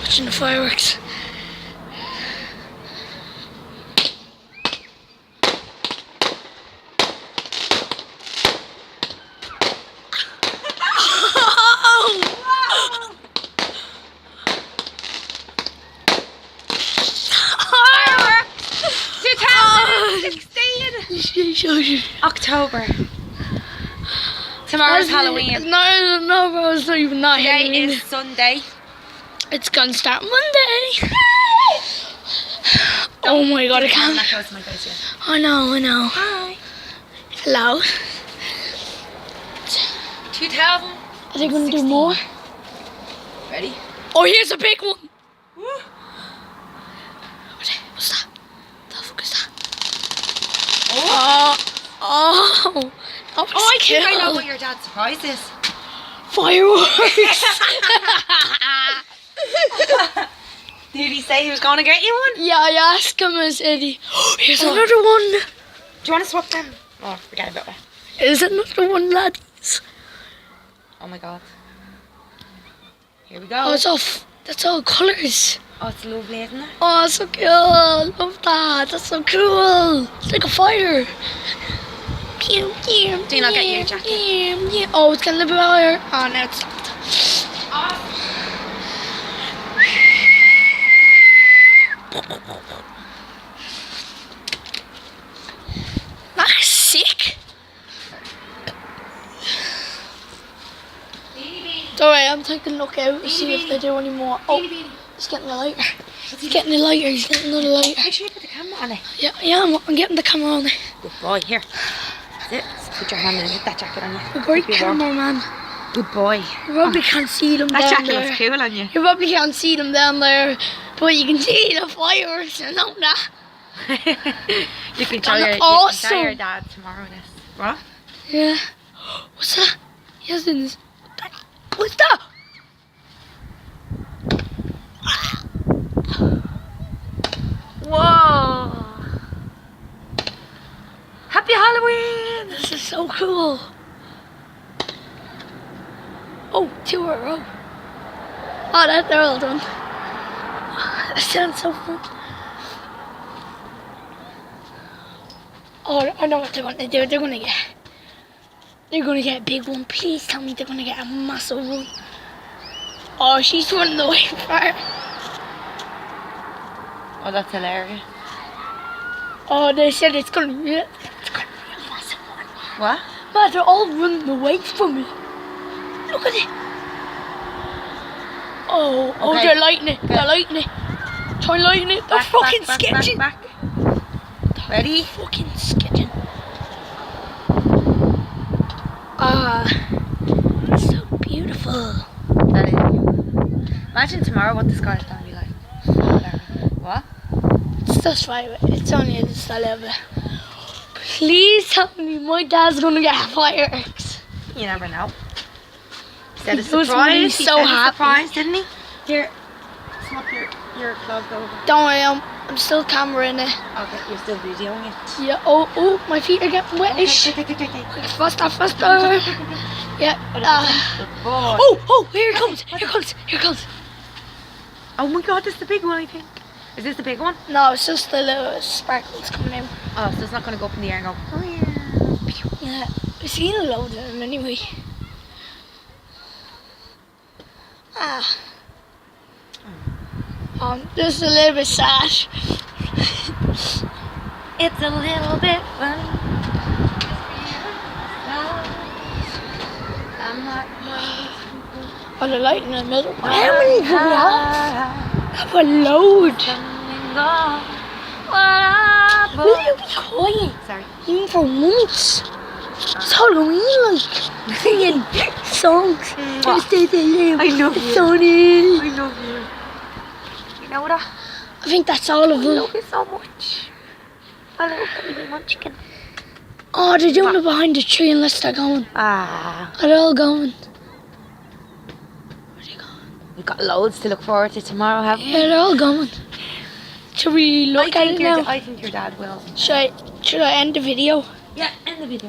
watching the fireworks. October. Tomorrow's Halloween. No, bro, it's not even that. Today Halloween. is Sunday. It's gonna start Monday. Oh my god, I can't. That goes to my face, yeah. I know. Hi. Hello. 2000. Are they gonna do more? Ready? Oh, here's a big one. Woo. What's that? The fuck is that? Oh. Oh, I think I know what your dad's surprise is. Fireworks. Did he say he was going to get you one? Yeah, I asked him. I said, here's another one. Do you want to swap them? Oh, forget about it. Is another one, lads? Oh my god. Here we go. Oh, that's all colours. Oh, it's lovely, isn't it? Oh, so cool. Love that. That's so cool. It's like a fire. Do you not get your jacket? Oh, it's gonna be higher. Oh, no, it's not. That's sick. Alright, I'm taking a look out to see if they do any more. Oh, he's getting a lighter. He's getting a lighter. He's getting another lighter. Make sure you put the camera on it. Yeah, I'm getting the camera on it. Good boy. Here. That's it. Just put your hand in and get that jacket on you. A great cameraman. Good boy. You probably can't see them That down jacket there. looks cool on you. You probably can't see them down there, but you can see the fireworks and all that. You can tell Awesome. your dad tomorrow this. What? Yeah. What's that? Yes, it is. What's that? Whoa! Happy Halloween! This is so cool. Oh, 2 in a row. Oh, they're all done. That sounds so fun. Oh, I know what they're going to do. They're going to get a big one. Please tell me they're going to get a massive one. Oh, she's running away from her. Oh, that's hilarious. Oh, they said it's going to be a massive one. What? Man, they're all running away from me. Look at it. Oh, Okay. they're lighting it. They're lighting it. Try lighting it. They're fucking sketching. Back. Ready? Fucking sketching. So beautiful. That is. Imagine tomorrow what the sky's gonna be like. What? It's just right. It's only the style of it. Please tell me my dad's gonna get fireworks. You never know. He said a He was surprise. really He so said a happy. surprise, didn't he? Here. Swap your clothes over. Don't worry, I'm still cameraing it. Okay, you're still videoing it. Yeah. Oh, my feet are getting wetish. Okay. Faster. Yeah. Good boy. Oh, here it comes. Oh my god, this is the big one, I think. Is this the big one? No, it's just the little sparkles coming in. Oh, so it's not going to go up in the air and go, oh yeah. Yeah, I've seen a load of them anyway. This is a little bit sad. It's a little bit funny. I'm not Oh, the light in the middle. How many do we have? Have a load. Will you be quiet? Sorry. Even for once. It's Halloween, like singing songs. I love you. Sonny. I love you. You know that? I think that's all of I them. love you so much. I love you munchkin. Oh, they're doing it behind the tree unless they're going. Ah. Are they all going? Where are they going? We've got loads to look forward to tomorrow, haven't we? Yeah, they're all going. Should we look at it now? I think your dad will. Should I end the video? Yeah, end the video.